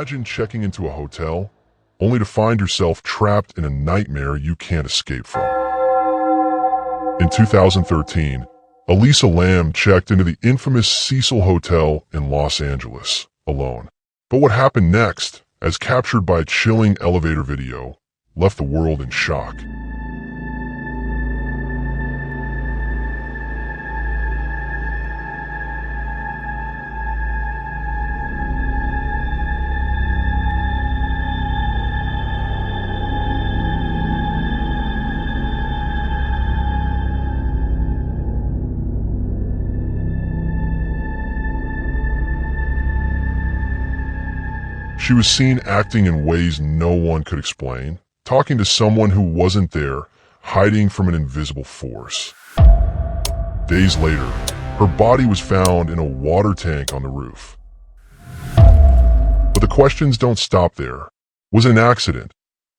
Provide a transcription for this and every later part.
Imagine checking into a hotel, only to find yourself trapped in a nightmare you can't escape from. In 2013, Elisa Lam checked into the infamous Cecil Hotel in Los Angeles, alone. But what happened next, as captured by a chilling elevator video, left the world in shock. She was seen acting in ways no one could explain, talking to someone who wasn't there, hiding from an invisible force. Days later, her body was found in a water tank on the roof. But the questions don't stop there. Was it an accident?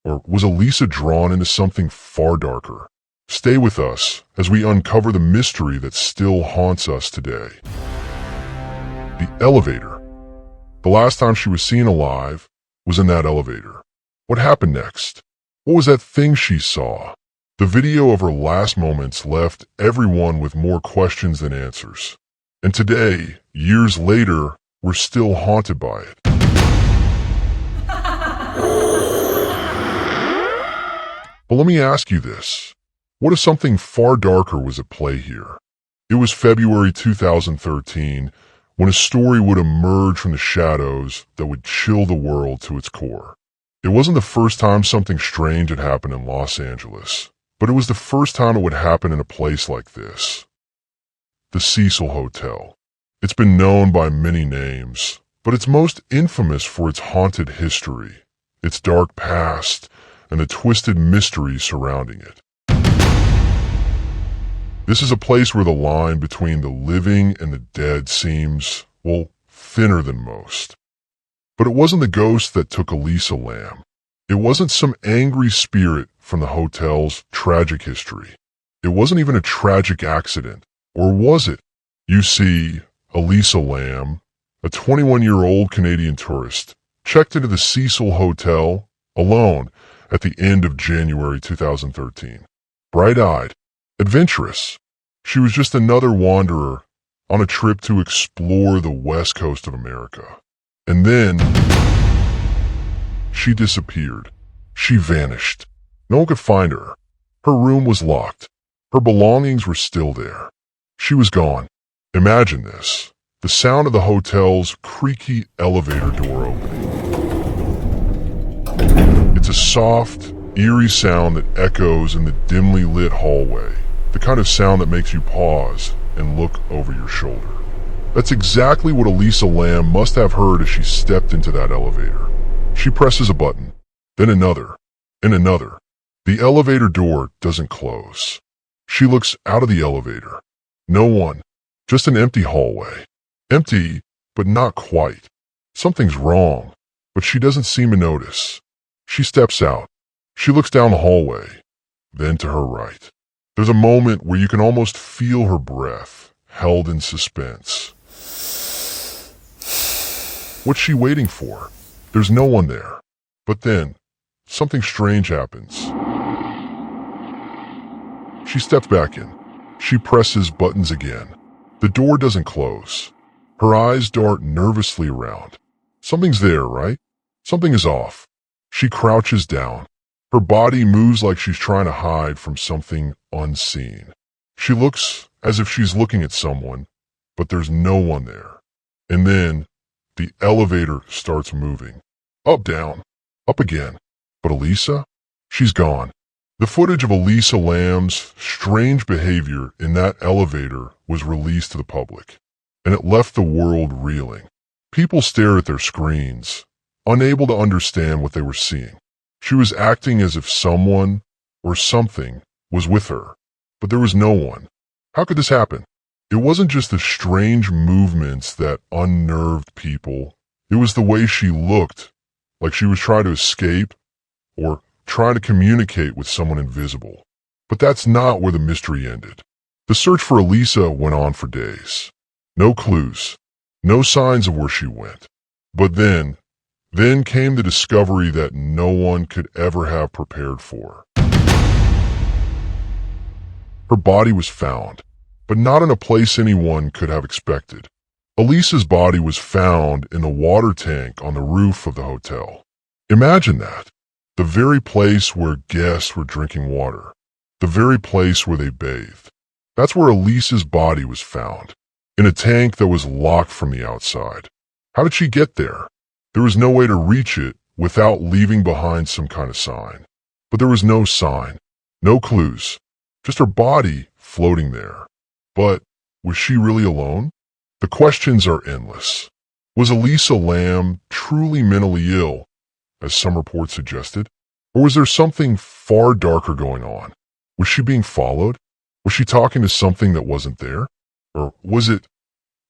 Or was Elisa drawn into something far darker? Stay with us as we uncover the mystery that still haunts us today. The elevator. The last time she was seen alive was in that elevator. What happened next? What was that thing she saw? The video of her last moments left everyone with more questions than answers. And today, years later, we're still haunted by it. But let me ask you this. What if something far darker was at play here? It was February 2013, when a story would emerge from the shadows that would chill the world to its core. It wasn't the first time something strange had happened in Los Angeles, but it was the first time it would happen in a place like this. The Cecil Hotel. It's been known by many names, but it's most infamous for its haunted history, its dark past, and the twisted mystery surrounding it. This is a place where the line between the living and the dead seems, well, thinner than most. But it wasn't the ghost that took Elisa Lam. It wasn't some angry spirit from the hotel's tragic history. It wasn't even a tragic accident. Or was it? You see, Elisa Lam, a 21-year-old Canadian tourist, checked into the Cecil Hotel alone at the end of January 2013. Bright-eyed, adventurous. She was just another wanderer on a trip to explore the west coast of America. And then she disappeared. She vanished. No one could find her. Her room was locked. Her belongings were still there. She was gone. Imagine this. The sound of the hotel's creaky elevator door opening. It's a soft, eerie sound that echoes in the dimly lit hallway. The kind of sound that makes you pause and look over your shoulder. That's exactly what Elisa Lam must have heard as she stepped into that elevator. She presses a button, then another, and another. The elevator door doesn't close. She looks out of the elevator. No one, just an empty hallway. Empty, but not quite. Something's wrong, but she doesn't seem to notice. She steps out. She looks down the hallway, then to her right. There's a moment where you can almost feel her breath, held in suspense. What's she waiting for? There's no one there. But then, something strange happens. She steps back in. She presses buttons again. The door doesn't close. Her eyes dart nervously around. Something's there, right? Something is off. She crouches down. Her body moves like she's trying to hide from something unseen. She looks as if she's looking at someone, but there's no one there. And then, the elevator starts moving. Up, down, up again. But Elisa? She's gone. The footage of Elisa Lam's strange behavior in that elevator was released to the public, and it left the world reeling. People stared at their screens, unable to understand what they were seeing. She was acting as if someone or something was with her, but there was no one. How could this happen? It wasn't just the strange movements that unnerved people. It was the way she looked, like she was trying to escape or trying to communicate with someone invisible. But that's not where the mystery ended. The search for Elisa went on for days. No clues, no signs of where she went. But then, Then came the discovery that no one could ever have prepared for. Her body was found, but not in a place anyone could have expected. Elisa's body was found in the water tank on the roof of the hotel. Imagine that. The very place where guests were drinking water. The very place where they bathed. That's where Elisa's body was found, in a tank that was locked from the outside. How did she get there? There was no way to reach it without leaving behind some kind of sign. But there was no sign, no clues, just her body floating there. But was she really alone? The questions are endless. Was Elisa Lam truly mentally ill, as some reports suggested? Or was there something far darker going on? Was she being followed? Was she talking to something that wasn't there? Or was it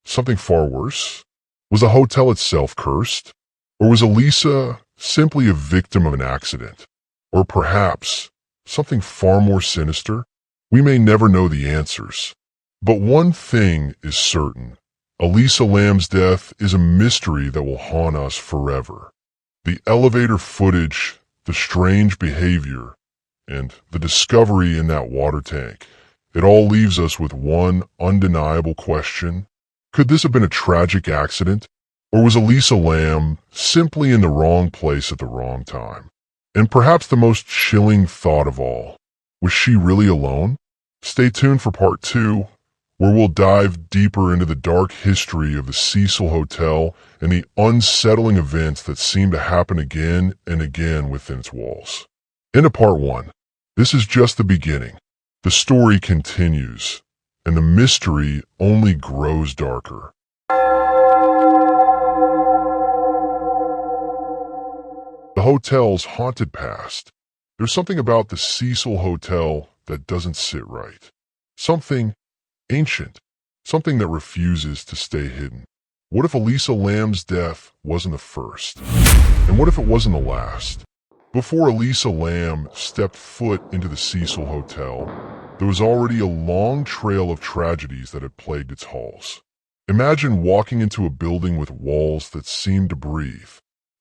something far worse? Was the hotel itself cursed? Or was Elisa simply a victim of an accident? Or perhaps something far more sinister? We may never know the answers. But one thing is certain. Elisa Lam's death is a mystery that will haunt us forever. The elevator footage, the strange behavior, and the discovery in that water tank. It all leaves us with one undeniable question. Could this have been a tragic accident? Or was Elisa Lam simply in the wrong place at the wrong time? And perhaps the most chilling thought of all, was she really alone? Stay tuned for part 2, where we'll dive deeper into the dark history of the Cecil Hotel and the unsettling events that seem to happen again and again within its walls. Into part 1. This is just the beginning. The story continues, and the mystery only grows darker. The hotel's haunted past. There's something about the Cecil Hotel that doesn't sit right. Something ancient. Something that refuses to stay hidden. What if Elisa Lam's death wasn't the first? And what if it wasn't the last? Before Elisa Lam stepped foot into the Cecil Hotel, there was already a long trail of tragedies that had plagued its halls. Imagine walking into a building with walls that seemed to breathe.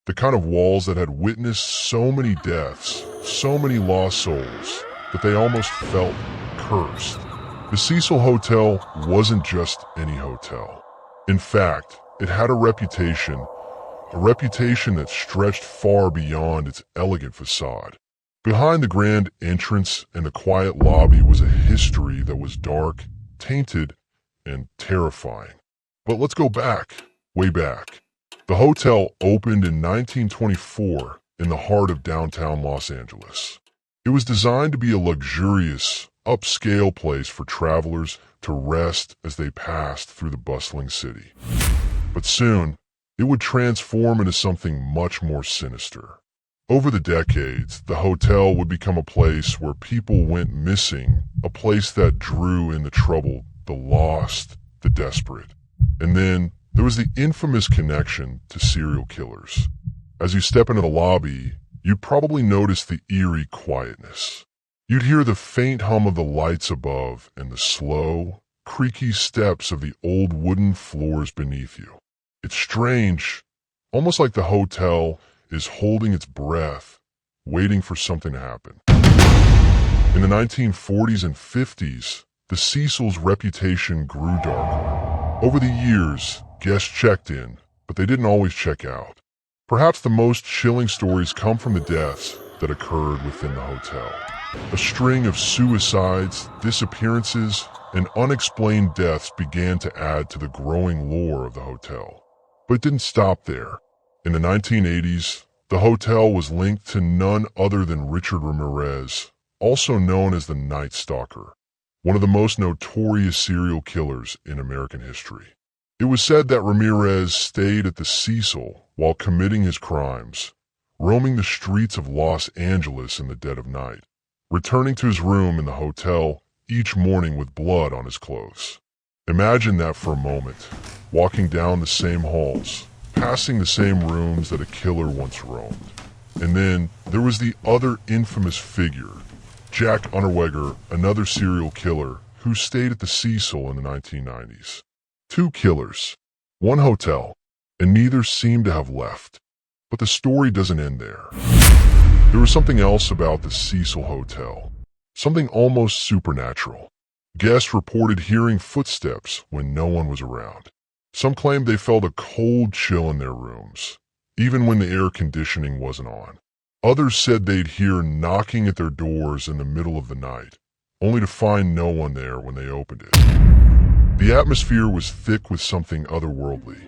The kind of walls that had witnessed so many deaths, so many lost souls, that they almost felt cursed. The Cecil Hotel wasn't just any hotel. In fact, it had a reputation that stretched far beyond its elegant facade. Behind the grand entrance and the quiet lobby was a history that was dark, tainted, and terrifying. But let's go back, way back. The hotel opened in 1924 in the heart of downtown Los Angeles. It was designed to be a luxurious, upscale place for travelers to rest as they passed through the bustling city. But soon, it would transform into something much more sinister. Over the decades, the hotel would become a place where people went missing, a place that drew in the troubled, the lost, the desperate. And then there was the infamous connection to serial killers. As you step into the lobby, you'd probably notice the eerie quietness. You'd hear the faint hum of the lights above and the slow, creaky steps of the old wooden floors beneath you. It's strange, almost like the hotel is holding its breath, waiting for something to happen. In the 1940s and 50s, the Cecil's reputation grew darker. Over the years, guests checked in, but they didn't always check out. Perhaps the most chilling stories come from the deaths that occurred within the hotel. A string of suicides, disappearances, and unexplained deaths began to add to the growing lore of the hotel. But it didn't stop there. In the 1980s, the hotel was linked to none other than Richard Ramirez, also known as the Night Stalker, one of the most notorious serial killers in American history. It was said that Ramirez stayed at the Cecil while committing his crimes, roaming the streets of Los Angeles in the dead of night, returning to his room in the hotel each morning with blood on his clothes. Imagine that for a moment, walking down the same halls, passing the same rooms that a killer once roamed. And then there was the other infamous figure, Jack Unterweger, another serial killer who stayed at the Cecil in the 1990s. Two killers, one hotel, and neither seemed to have left. But the story doesn't end there. There was something else about the Cecil Hotel, something almost supernatural. Guests reported hearing footsteps when no one was around. Some claimed they felt a cold chill in their rooms, even when the air conditioning wasn't on. Others said they'd hear knocking at their doors in the middle of the night, only to find no one there when they opened it. The atmosphere was thick with something otherworldly.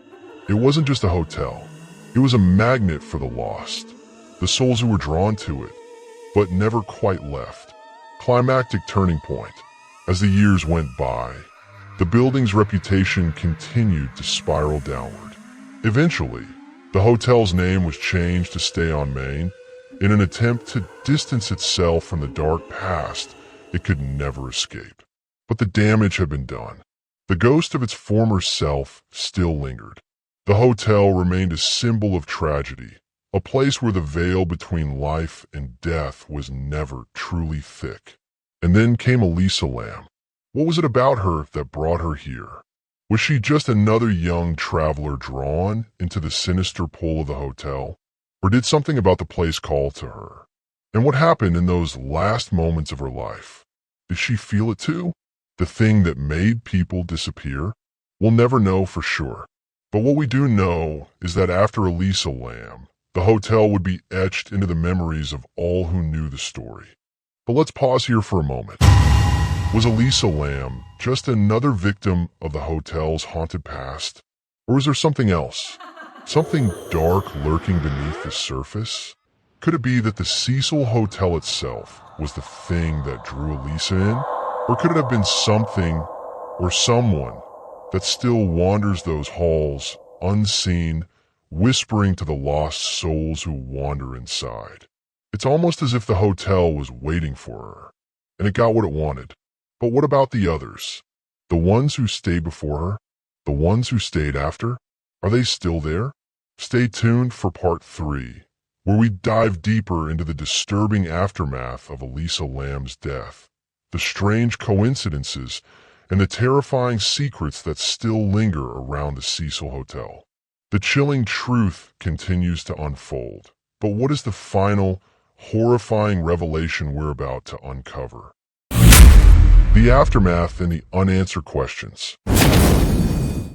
It wasn't just a hotel. It was a magnet for the lost, the souls who were drawn to it, but never quite left. Climactic turning point. As the years went by, the building's reputation continued to spiral downward. Eventually, the hotel's name was changed to stay on Main in an attempt to distance itself from the dark past it could never escape. But the damage had been done. The ghost of its former self still lingered. The hotel remained a symbol of tragedy, a place where the veil between life and death was never truly thick. And then came Elisa Lam. What was it about her that brought her here? Was she just another young traveler drawn into the sinister pull of the hotel? Or did something about the place call to her? And what happened in those last moments of her life? Did she feel it too? The thing that made people disappear? We'll never know for sure. But what we do know is that after Elisa Lam, the hotel would be etched into the memories of all who knew the story. But let's pause here for a moment. Was Elisa Lam just another victim of the hotel's haunted past? Or is there something else? Something dark lurking beneath the surface? Could it be that the Cecil Hotel itself was the thing that drew Elisa in? Or could it have been something or someone that still wanders those halls, unseen, whispering to the lost souls who wander inside? It's almost as if the hotel was waiting for her, and it got what it wanted. But what about the others? The ones who stayed before her? The ones who stayed after? Are they still there? Stay tuned for part 3, where we dive deeper into the disturbing aftermath of Elisa Lam's death, the strange coincidences, and the terrifying secrets that still linger around the Cecil Hotel. The chilling truth continues to unfold. But what is the final, horrifying revelation we're about to uncover? The aftermath and the unanswered questions.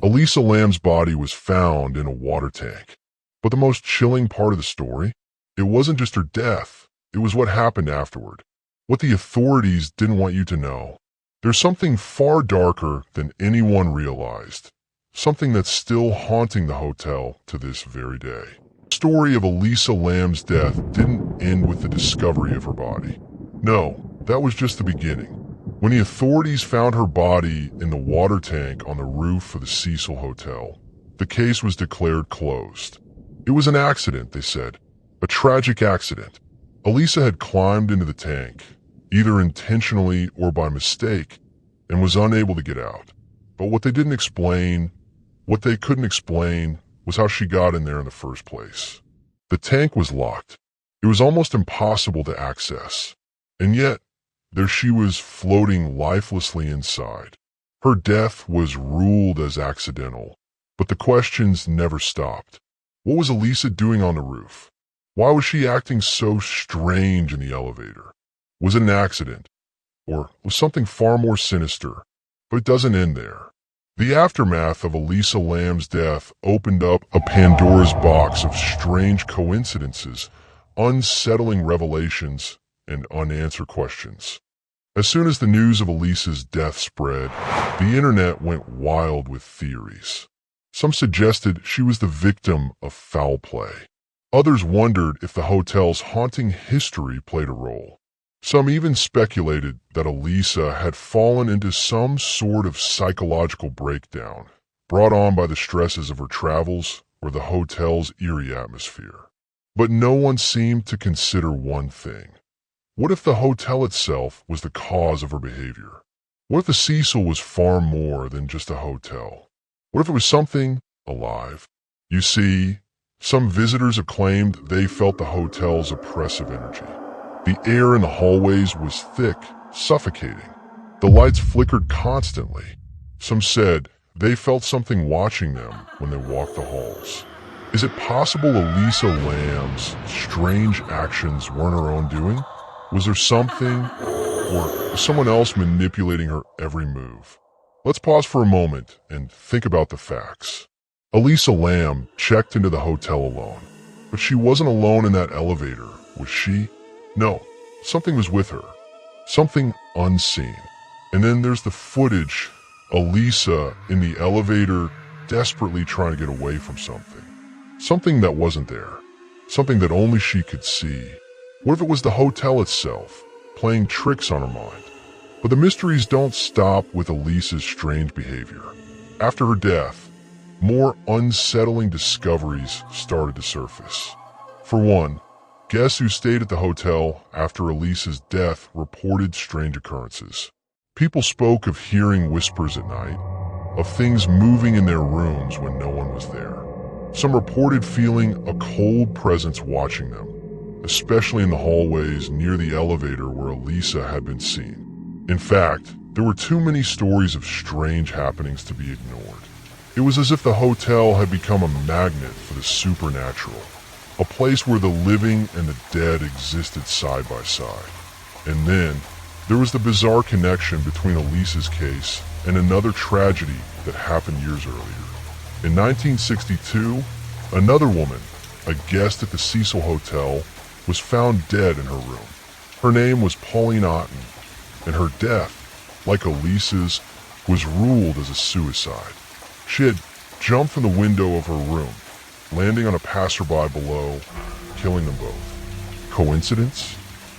Elisa Lam's body was found in a water tank. But the most chilling part of the story? It wasn't just her death. It was what happened afterward. What the authorities didn't want you to know. There's something far darker than anyone realized. Something that's still haunting the hotel to this very day. The story of Elisa Lam's death didn't end with the discovery of her body. No, that was just the beginning. When the authorities found her body in the water tank on the roof of the Cecil Hotel, the case was declared closed. It was an accident, they said. A tragic accident. Elisa had climbed into the tank, either intentionally or by mistake, and was unable to get out. But what they couldn't explain, was how she got in there in the first place. The tank was locked. It was almost impossible to access. And yet, there she was floating lifelessly inside. Her death was ruled as accidental, but the questions never stopped. What was Elisa doing on the roof? Why was she acting so strange in the elevator? Was it an accident? Or was something far more sinister? But it doesn't end there. The aftermath of Elisa Lam's death opened up a Pandora's box of strange coincidences, unsettling revelations, and unanswered questions. As soon as the news of Elisa's death spread, the internet went wild with theories. Some suggested she was the victim of foul play. Others wondered if the hotel's haunting history played a role. Some even speculated that Elisa had fallen into some sort of psychological breakdown, brought on by the stresses of her travels or the hotel's eerie atmosphere. But no one seemed to consider one thing. What if the hotel itself was the cause of her behavior? What if the Cecil was far more than just a hotel? What if it was something alive? You see, some visitors have claimed they felt the hotel's oppressive energy. The air in the hallways was thick, suffocating. The lights flickered constantly. Some said they felt something watching them when they walked the halls. Is it possible Elisa Lam's strange actions weren't her own doing? Was there something, or was someone else manipulating her every move? Let's pause for a moment and think about the facts. Elisa Lam checked into the hotel alone, but she wasn't alone in that elevator, was she? No, something was with her. Something unseen. And then there's the footage, Elisa in the elevator desperately trying to get away from something. Something that wasn't there. Something that only she could see. What if it was the hotel itself, playing tricks on her mind? But the mysteries don't stop with Elisa's strange behavior. After her death, more unsettling discoveries started to surface. For one, guests who stayed at the hotel after Elisa's death reported strange occurrences. People spoke of hearing whispers at night, of things moving in their rooms when no one was there. Some reported feeling a cold presence watching them, especially in the hallways near the elevator where Elisa had been seen. In fact, there were too many stories of strange happenings to be ignored. It was as if the hotel had become a magnet for the supernatural, a place where the living and the dead existed side by side. And then, there was the bizarre connection between Elisa's case and another tragedy that happened years earlier. In 1962, another woman, a guest at the Cecil Hotel, was found dead in her room. Her name was Pauline Otten, and her death, like Elisa's, was ruled as a suicide. She had jumped from the window of her room, landing on a passerby below, killing them both. Coincidence?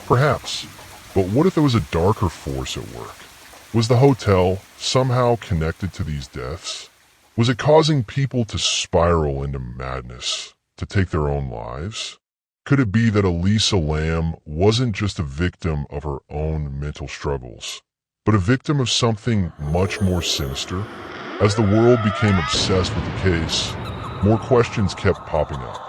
Perhaps. But what if there was a darker force at work? Was the hotel somehow connected to these deaths? Was it causing people to spiral into madness, to take their own lives? Could it be that Elisa Lam wasn't just a victim of her own mental struggles, but a victim of something much more sinister? As the world became obsessed with the case, more questions kept popping up.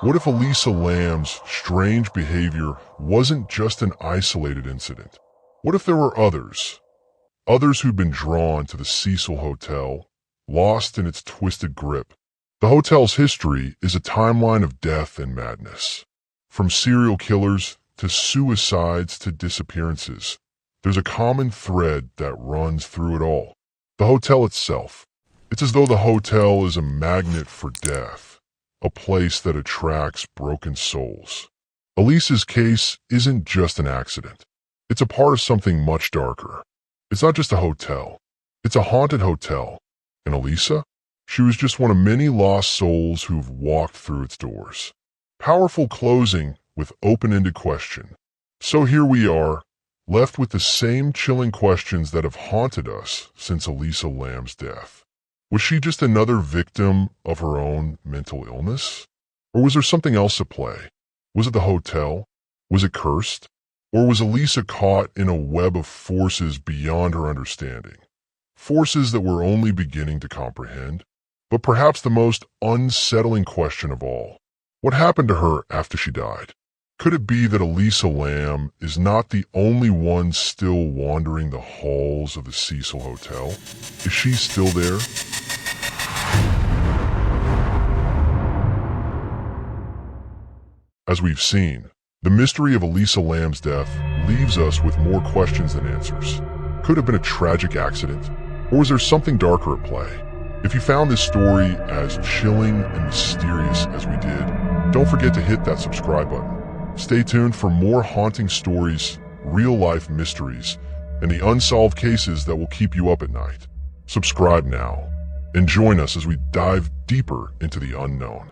What if Elisa Lam's strange behavior wasn't just an isolated incident? What if there were others? Others who'd been drawn to the Cecil Hotel, lost in its twisted grip. The hotel's history is a timeline of death and madness. From serial killers to suicides to disappearances, there's a common thread that runs through it all. The hotel itself. It's as though the hotel is a magnet for death, a place that attracts broken souls. Elisa's case isn't just an accident. It's a part of something much darker. It's not just a hotel. It's a haunted hotel. And Elisa? She was just one of many lost souls who've walked through its doors. Powerful closing with open-ended question. So here we are, left with the same chilling questions that have haunted us since Elisa Lam's death. Was she just another victim of her own mental illness? Or was there something else at play? Was it the hotel? Was it cursed? Or was Elisa caught in a web of forces beyond her understanding? Forces that we're only beginning to comprehend. But perhaps the most unsettling question of all, what happened to her after she died? Could it be that Elisa Lam is not the only one still wandering the halls of the Cecil Hotel? Is she still there? As we've seen, the mystery of Elisa Lam's death leaves us with more questions than answers. Could it have been a tragic accident? Or was there something darker at play? If you found this story as chilling and mysterious as we did, don't forget to hit that subscribe button. Stay tuned for more haunting stories, real-life mysteries, and the unsolved cases that will keep you up at night. Subscribe now, and join us as we dive deeper into the unknown.